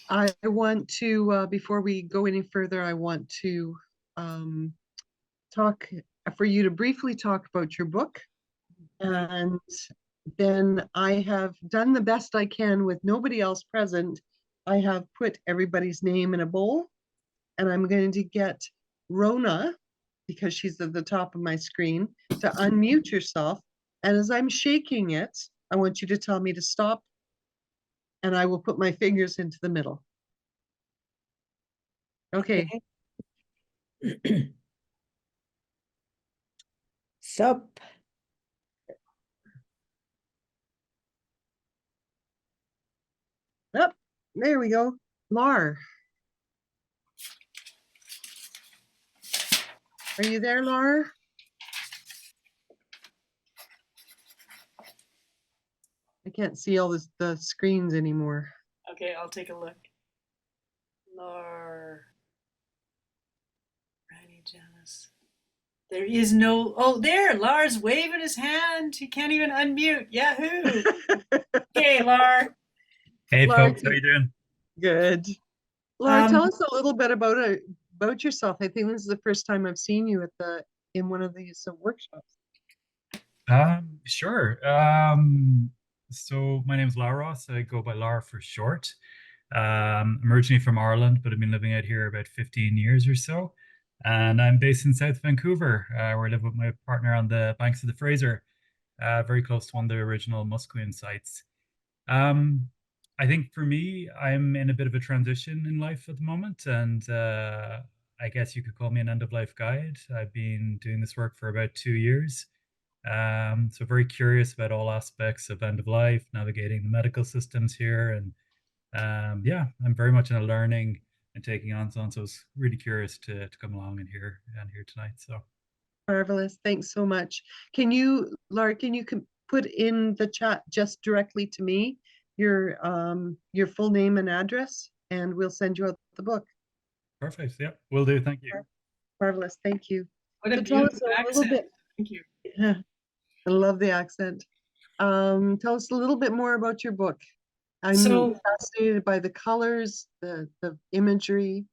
I want to, before we go any further, I want to talk for you to briefly talk about your book. And then I have done the best I can with nobody else present. I have put everybody's name in a bowl, and I'm going to get Rona, because she's at the top of my screen, to unmute yourself. And as I'm shaking it, I want you to tell me to stop, and I will put my fingers into the middle. Okay. Sup. Yep. There we go. Lar. Are you there, Lar? I can't see all the screens anymore. Okay, I'll take a look. Lar. Randy Janice. There is no. Oh, there. Lars waving his hand. He can't even unmute. Yahoo. Okay, Lar. Hey Lar, folks, how you doing? good. Lar, tell Um, us a little bit about yourself. I think this is the first time I've seen you in one of these workshops. Sure. So my name is Lara, so I go by Lara for short. I'm originally from Ireland, but I've been living out here about 15 years or so. And I'm based in South Vancouver, where I live with my partner on the banks of the Fraser, very close to one of the original Musqueam sites. Um, I think for me, I'm in a bit of a transition in life at the moment, and I guess you could call me an end of life guide. I've been doing this work for about 2 years. So very curious about all aspects of end of life, navigating the medical systems here, and yeah, I'm very much in a learning and taking on. So I was really curious to come along and here tonight. So Marvelous. Thanks so much. Lara, can you put in the chat just directly to me your full name and address, and we'll send you out the book. perfect. Yeah, will do. Thank you. Marvelous. Thank you. what a So tell us beautiful a little accent. bit. Thank you. I love the accent. Tell us a little bit more about your book. I'm So, fascinated by the colors, the imagery.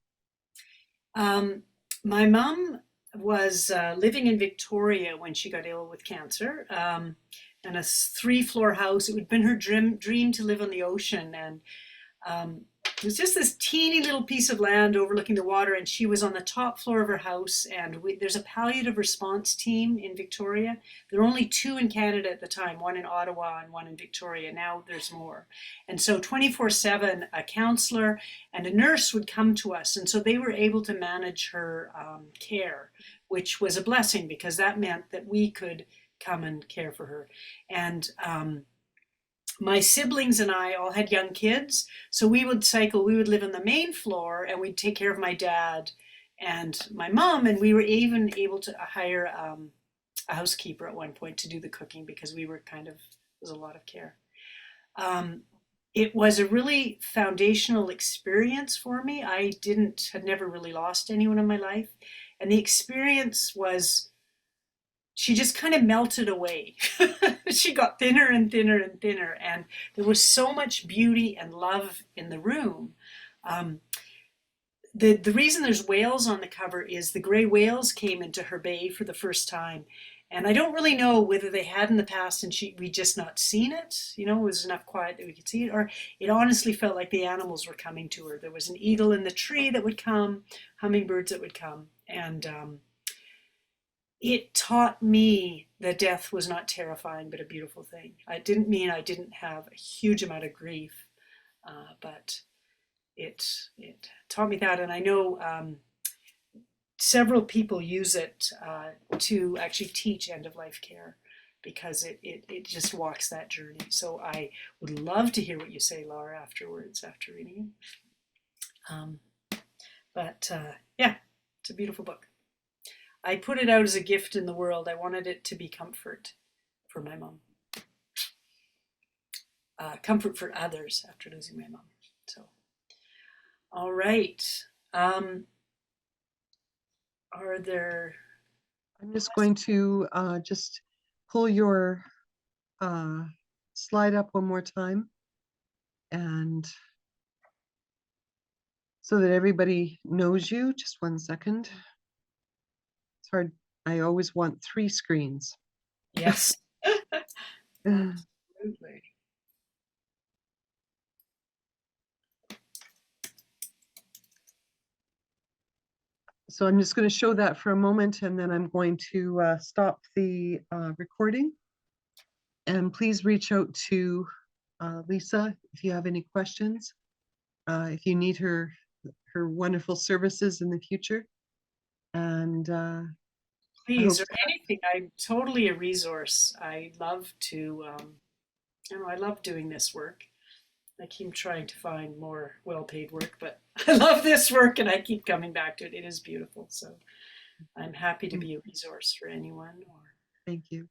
my mom was living in Victoria when she got ill with cancer, in a three-floor house. It would have been her dream to live on the ocean, and it was just this teeny little piece of land overlooking the water, and she was on the top floor of her house. And there's a palliative response team in Victoria. There were only two in Canada at the time, one in Ottawa and one in Victoria. Now there's more. And so 24/7, a counselor and a nurse would come to us. And so they were able to manage her care, which was a blessing because that meant that we could come and care for her. And my siblings and I all had young kids, so we would cycle. We would live on the main floor, and we'd take care of my dad and my mom. And we were even able to hire a housekeeper at one point to do the cooking because we were kind of it was a lot of care. Um, it was a really foundational experience for me. Had never really lost anyone in my life, and the experience was she just kind of melted away. She got thinner and thinner and thinner, and there was so much beauty and love in the room. Um, the reason there's whales on the cover is the gray whales came into her bay for the first time. And I don't really know whether they had in the past and we just not seen it. You know, it was enough quiet that we could see it, or it honestly felt like the animals were coming to her. There was an eagle in the tree that would come, hummingbirds that would come, and it taught me that death was not terrifying but a beautiful thing. It didn't mean I didn't have a huge amount of grief, but it taught me that. And I know several people use it to actually teach end of life care because it just walks that journey. So I would love to hear what you say, Laura, afterwards, after reading it. Yeah, it's a beautiful book. I put it out as a gift in the world. I wanted it to be comfort for my mom. Comfort for others after losing my mom. So, all right. Are there... I'm just going to just pull your slide up one more time, and so that everybody knows you. Just 1 second. It's hard. I always want 3 screens. Yes. Absolutely. So I'm just going to show that for a moment, and then I'm going to stop the recording. And please reach out to Lisa if you have any questions, if you need her wonderful services in the future. And Please, or anything. I'm totally a resource. I love to, I love doing this work. I keep trying to find more well-paid work, but I love this work and I keep coming back to it. It is beautiful. So I'm happy to be a resource for anyone. Thank you.